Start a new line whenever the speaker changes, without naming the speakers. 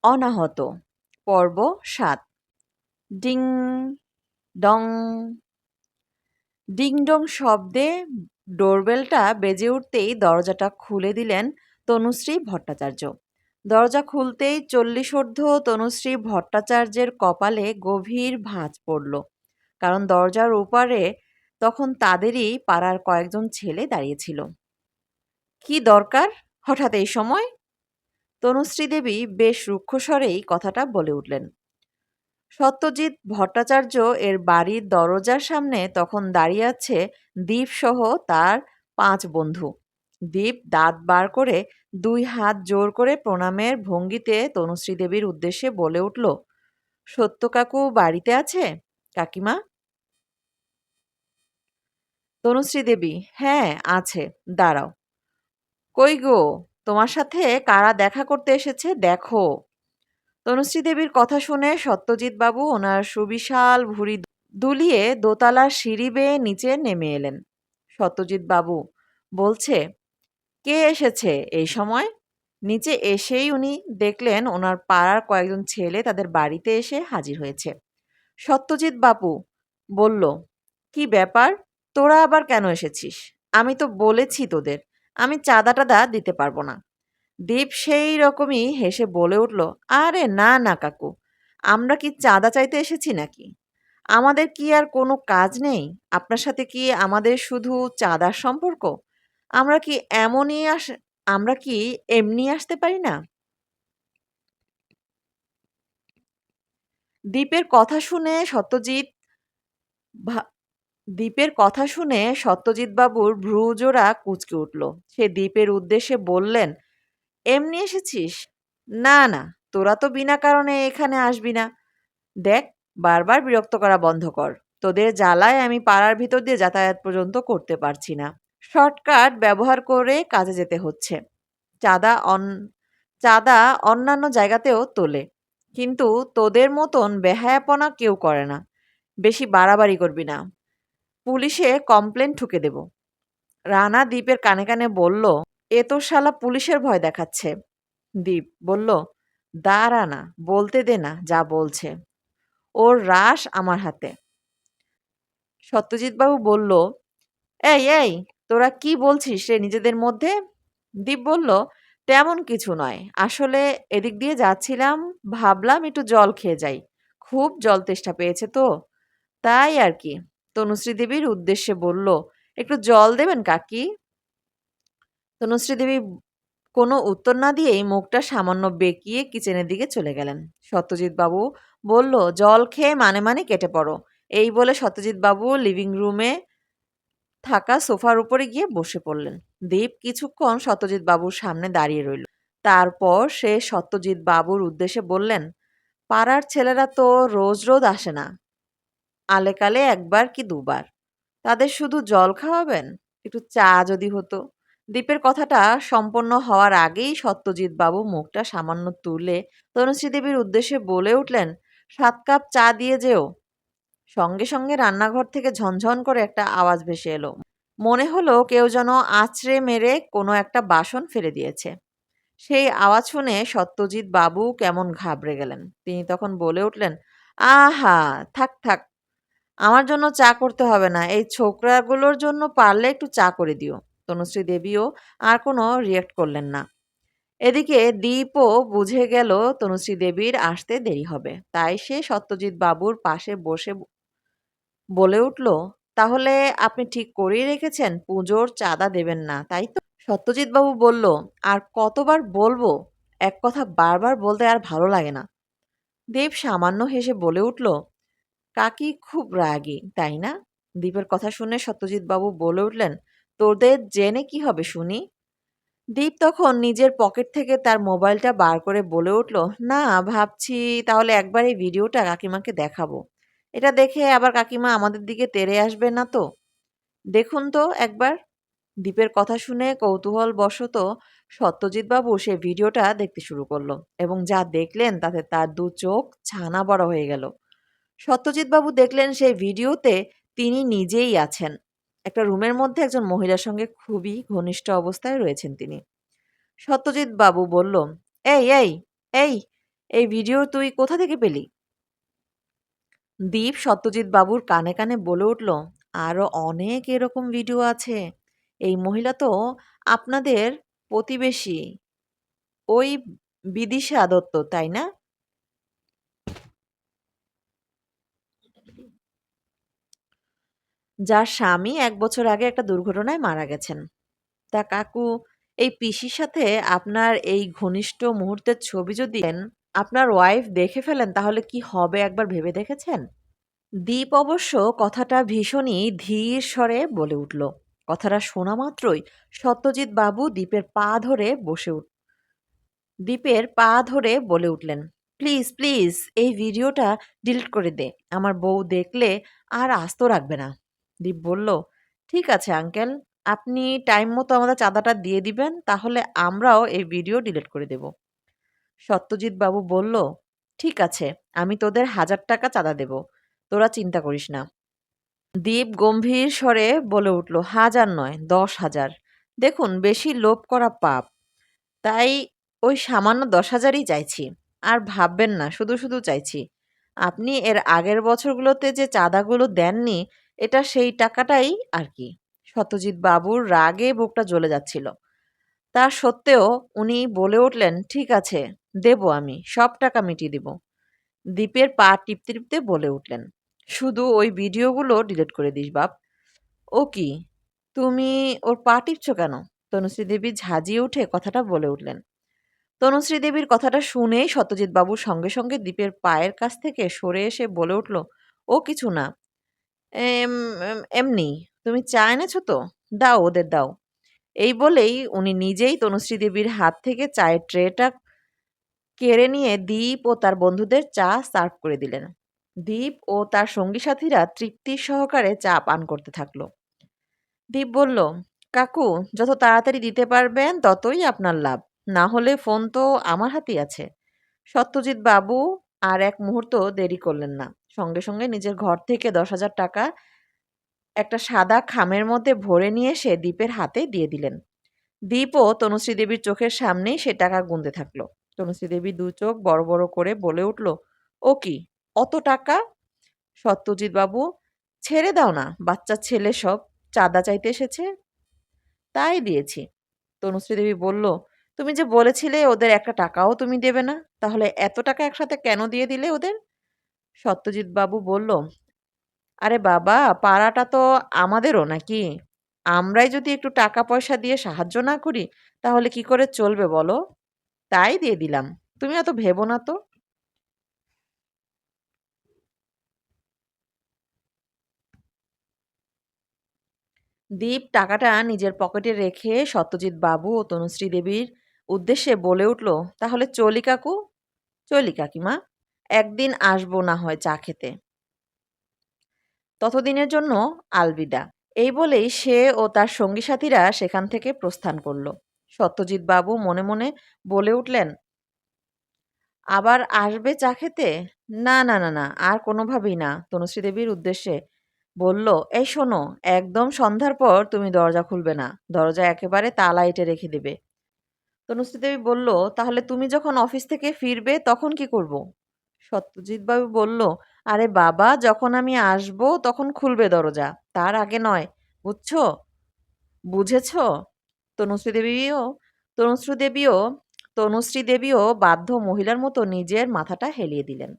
অনাহত পর্ব ৭ ding dong ding dong শব্দে ডোরবেলটা বেজে উঠতেই দরজাটা খুলে দিলেন তনুশ্রী ভট্টাচার্য। দরজা খুলতেই ৪০ তনুশ্রী ভট্টাচার্যের কপালে গভীর ভাঁজ পড়ল, কারণ দরজার ওপারে তখন তাদেরই পাড়ার কয়েকজন ছেলে দাঁড়িয়েছিল। কি দরকার হঠাৎ এই সময়? তনুশ্রী দেবী বেশ রুক্ষস্বরেই কথাটা বলে উঠলেন। সত্যজিৎ ভট্টাচার্য এর বাড়ির দরজার সামনে তখন দাঁড়িয়ে আছে দীপসহ তার ৫ বন্ধু। দীপ দাঁত বার করে ২ হাত জোর করে প্রণামের ভঙ্গিতে তনুশ্রী দেবীর উদ্দেশ্যে বলে উঠল, সত্য কাকু বাড়িতে আছে কাকিমা? তনুশ্রী দেবী, হ্যাঁ আছে, দাঁড়াও। কই গো, তোমার সাথে কারা দেখা করতে এসেছে দেখো। তনুশ্রী দেবীর কথা শুনে সত্যজিৎবাবু ওনার সুবিশাল ভুঁড়ি দুলিয়ে দোতলার সিঁড়ি বেয়ে নিচে নেমে এলেন। সত্যজিৎবাবু বলছে, কে এসেছে এই সময়? নিচে এসেই উনি দেখলেন ওনার পাড়ার কয়েকজন ছেলে তাদের বাড়িতে এসে হাজির হয়েছে। সত্যজিৎবাবু বলল, কি ব্যাপার, তোরা আবার কেন এসেছিস? আমি তো বলেছি তোদের আমি চাঁদা টাদা দিতে পারবো না। দীপ সেই রকমই হেসে বলে উঠল, আরে না না কাকু, আমরা কি চাঁদা চাইতে এসেছি নাকি? আমাদের কি আর কোনো কাজ নেই? আপনার সাথে কি আমাদের শুধু চাঁদার সম্পর্ক? আমরা কি আমরা কি এমনি আসতে পারি না? দীপের কথা শুনে সত্যজিৎ ভা- দীপের কথা শুনে সত্যজিৎবাবুর ভ্রুজোড়া কুঁচকে উঠল। সে দীপের উদ্দেশ্যে বললেন, এমনি এসেছিস? না না, তোরা তো বিনা কারণে এখানে আসবি না। দেখ, বারবার বিরক্ত করা বন্ধ কর। তোদের জ্বালায় আমি পাড়ার ভিতর দিয়ে যাতায়াত পর্যন্ত করতে পারছি না। শর্টকাট ব্যবহার করে কাজে যেতে হচ্ছে। চাঁদা অন চাঁদা অন্যান্য জায়গাতেও তোলে, কিন্তু তোদের মতন বেহায়াপনা কেউ করে না। বেশি বাড়াবাড়ি করবি না, পুলিশে কমপ্লেন ঠুকে দেব। রানা দীপের কানে কানে বলল, এ তো শালা পুলিশের ভয় দেখাচ্ছে। দীপ বলল, দাঁড়া না, বলতে দে না যা বলছে। ওর রাশ আমার হাতে। সত্যজিৎবাবু বলল, এই এই তোরা কি বলছিস রে নিজেদের মধ্যে? দীপ বলল, তেমন কিছু নয়, আসলে এদিক দিয়ে যাচ্ছিলাম, ভাবলাম একটু জল খেয়ে যাই, খুব জল তেষ্টা পেয়েছে তো, তাই আর কি। তনুশ্রী দেবীর উদ্দেশ্যে বলল, একটু জল দেবেন কাকি? তনুশ্রী দেবী কোনো উত্তর না দিয়েই মুখটা সামান্য বেঁকিয়ে কিচেনের দিকে চলে গেলেন। সত্যজিৎবাবু বলল, জল খেয়ে মানে মানে কেটে পড়ো। এই বলে সত্যজিৎবাবু লিভিং রুমে থাকা সোফার উপরে গিয়ে বসে পড়লেন। দীপ কিছুক্ষণ সত্যজিৎবাবুর সামনে দাঁড়িয়ে রইল। তারপর সে সত্যজিৎবাবুর উদ্দেশ্যে বললেন, পাড়ার ছেলেরা তো রোজ রোজ আসে না, আলেকালে একবার কি দুবার। তাদের শুধু জল খাওয়াবেন? একটু চা যদি হতো। দীপের কথাটা সম্পন্ন হওয়ার আগেই সত্যজিৎবাবু মুখটা সামান্য তুলে তনুশ্রী দেবীর উদ্দেশ্যে বলে উঠলেন, ৭ কাপ চা দিয়ে যেও। সঙ্গে সঙ্গে রান্নাঘর থেকে ঝনঝন করে একটা আওয়াজ ভেসে এলো। মনে হলো কেউ যেন আঁচড়ে মেরে কোনো একটা বাসন ফেলে দিয়েছে। সেই আওয়াজ শুনে সত্যজিৎ বাবু কেমন ঘাবড়ে গেলেন। তিনি তখন বলে উঠলেন, আহা, থাক থাক, আমার জন্য চা করতে হবে না, এই ছোকরাগুলোর জন্য পারলে একটু চা করে দিও। তনুশ্রী দেবীও আর কোনো রিয়েক্ট করলেন না। এদিকে দীপও বুঝে গেল তনুশ্রী দেবীর আসতে দেরি হবে, তাই সে সত্যজিৎ বাবুর পাশে বসে বলে উঠল, তাহলে আপনি ঠিক করেই রেখেছেন পুজোর চাঁদা দেবেন না, তাই তো? সত্যজিৎবাবু বলল, আর কতবার বলবো, এক কথা বারবার বলতে আর ভালো লাগে না। দেব সামান্য হেসে বলে উঠল, কাকি খুব রাগী তাই না? দীপের কথা শুনে সত্যজিৎবাবু বলে উঠলেন, তোদের জেনে কি হবে শুনি? দীপ তখন নিজের পকেট থেকে তার মোবাইলটা বার করে বলে উঠল, না, ভাবছি তাহলে একবার এই ভিডিওটা কাকিমাকে দেখাবো। এটা দেখে আবার কাকিমা আমাদের দিকে তেড়ে আসবে না তো? দেখুন তো একবার। দীপের কথা শুনে কৌতূহলবশত সত্যজিৎবাবু সে ভিডিওটা দেখতে শুরু করলো, এবং যা দেখলেন তাতে তার দু চোখ ছানা বড় হয়ে গেল। সত্যজিৎবাবু দেখলেন সেই ভিডিওতে তিনি নিজেই আছেন। একটা রুমের মধ্যে একজন মহিলার সঙ্গে খুবই ঘনিষ্ঠ অবস্থায় রয়েছেন তিনি। সত্যজিৎবাবু বলল, এই এই এই এই ভিডিও তুই কোথা থেকে পেলি? দীপ সত্যজিৎ বাবুর কানে কানে বলে উঠল, আরো অনেক এরকম ভিডিও আছে। এই মহিলা তো আপনাদের প্রতিবেশী, ওই বিদিশা দত্ত, তাই না? যার স্বামী ১ বছর আগে একটা দুর্ঘটনায় মারা গেছেন। তা কাকু, এই পিসির সাথে আপনার এই ঘনিষ্ঠ মুহূর্তের ছবি যদি আপনার ওয়াইফ দেখে ফেলেন তাহলে কি হবে একবার ভেবে দেখেছেন? দীপ অবশ্য কথাটা ভীষণই ধীর স্বরে বলে উঠল। কথাটা শোনা মাত্রই সত্যজিৎ বাবু দীপের পা ধরে বলে উঠলেন, প্লিজ প্লিজ এই ভিডিওটা ডিলিট করে দে। আমার বউ দেখলে আর আস্ত রাখবে না। দীপ বলল, ঠিক আছে আঙ্কেল, আপনি টাইম মতো আমাদের চাঁদাটা দিয়ে দিবেন, তাহলে আমরাও এই ভিডিও ডিলিট করে দেব। সত্যজিৎ বাবু বলল, ঠিক আছে, আমি তোদের ১,০০০ টাকা চাঁদা দেব, তোরা চিন্তা করিস না। দীপ গম্ভীর স্বরে বলে উঠল, ১,০০০ নয়, ১০,০০০। দেখুন, বেশি লোভ করা পাপ, তাই ওই সামান্য ১০,০০০ই চাইছি। আর ভাববেন না শুধু শুধু চাইছি। আপনি এর আগের বছরগুলোতে যে চাঁদাগুলো দেননি, এটা সেই টাকাটাই আর কি। সত্যজিৎ বাবুর রাগে বুকটা জ্বলে যাচ্ছিল। তা সত্ত্বেও উনি বলে উঠলেন, ঠিক আছে, দেব, আমি সব টাকা মিটিয়ে দিব। দীপের পা টিপতে টিপতে বলে উঠলেন, শুধু ওই ভিডিওগুলো ডিলিট করে দিস বাপ। ও কি, তুমি ওর পা টিপছো কেন? তনুশ্রী দেবী ঝাঁজিয়ে উঠে কথাটা বলে উঠলেন। তনুশ্রী দেবীর কথাটা শুনেই সত্যজিৎ বাবু সঙ্গে সঙ্গে দীপের পায়ের কাছ থেকে সরে এসে বলে উঠল, ও কিছু না, এমনি। তুমি চা এনেছো তো, দাও ওদের দাও। এই বলেই উনি নিজেই তনুশ্রী দেবীর হাত থেকে চায়ের ট্রেটা কেড়ে নিয়ে দীপ ও তার বন্ধুদের চা সার্ভ করে দিলেন। দীপ ও তার সঙ্গী সাথীরা তৃপ্তি সহকারে চা পান করতে থাকলো। দীপ বলল, কাকু, যত তাড়াতাড়ি দিতে পারবেন ততই আপনার লাভ। না হলে ফোন তো আমার হাতেই আছে। সত্যজিৎ বাবু আর এক মুহূর্ত দেরি করলেন না। সঙ্গে সঙ্গে নিজের ঘর থেকে ১০,০০০ টাকা একটা সাদা খামের মধ্যে ভরে নিয়ে এসে দীপের হাতে দিয়ে দিলেন। দীপও তনুশ্রী দেবীর চোখের সামনেই সে টাকা গুনতে থাকলো। তনুশ্রী দেবী দু চোখ বড় বড় করে বলে উঠল, ও কি, অত টাকা? সত্যজিৎ বাবু, ছেড়ে দাও না, বাচ্চা ছেলে সব, চাঁদা চাইতে এসেছে, তাই দিয়েছি। তনুশ্রী দেবী বলল, তুমি যে বলেছিলে ওদের একটা টাকাও তুমি দেবে না, তাহলে এত টাকা একসাথে কেন দিয়ে দিলে ওদের? সত্যজিৎ বাবু বলল, আরে বাবা, পাড়াটা তো আমাদেরও নাকি? আমরাই যদি একটু টাকা পয়সা দিয়ে সাহায্য না করি তাহলে কি করে চলবে বলো? তাই দিয়ে দিলাম। তুমি এত ভেবো না তো। দীপ টাকাটা নিজের পকেটে রেখে সত্যজিৎ বাবু ও তনুশ্রী দেবীর উদ্দেশ্যে বলে উঠল, তাহলে চলি কাকু, চলি কাকিমা, একদিন আসবো না হয় চা খেতে, ততদিনের জন্য আলবিদা। এই বলেই সে ও তার সঙ্গী সাথীরা সেখান থেকে প্রস্থান করল। সত্যজিৎ বাবু মনে মনে বলে উঠলেন, আবার আসবে চা খেতে? না, না, না, না, আর কোনোভাবেই না। তনুশ্রী দেবীর উদ্দেশ্যে বলল, এই শোনো, একদম সন্ধ্যার পর তুমি দরজা খুলবে না। দরজা একেবারে তালা এঁটে রেখে দেবে। তনুশ্রী দেবী বলল, তাহলে তুমি যখন অফিস থেকে ফিরবে তখন কি করব? সত্যজিৎ বাবু বলল, আরে বাবা, যখন আমি আসবো তখন খুলবে দরজা, তার আগে নয়, বুঝছো? বুঝেছ? তনুশ্রী দেবীও তনুশ্রী দেবীও তনুশ্রী দেবীও বাধ্য মহিলার মতো নিজের মাথাটা হেলিয়ে দিলেন।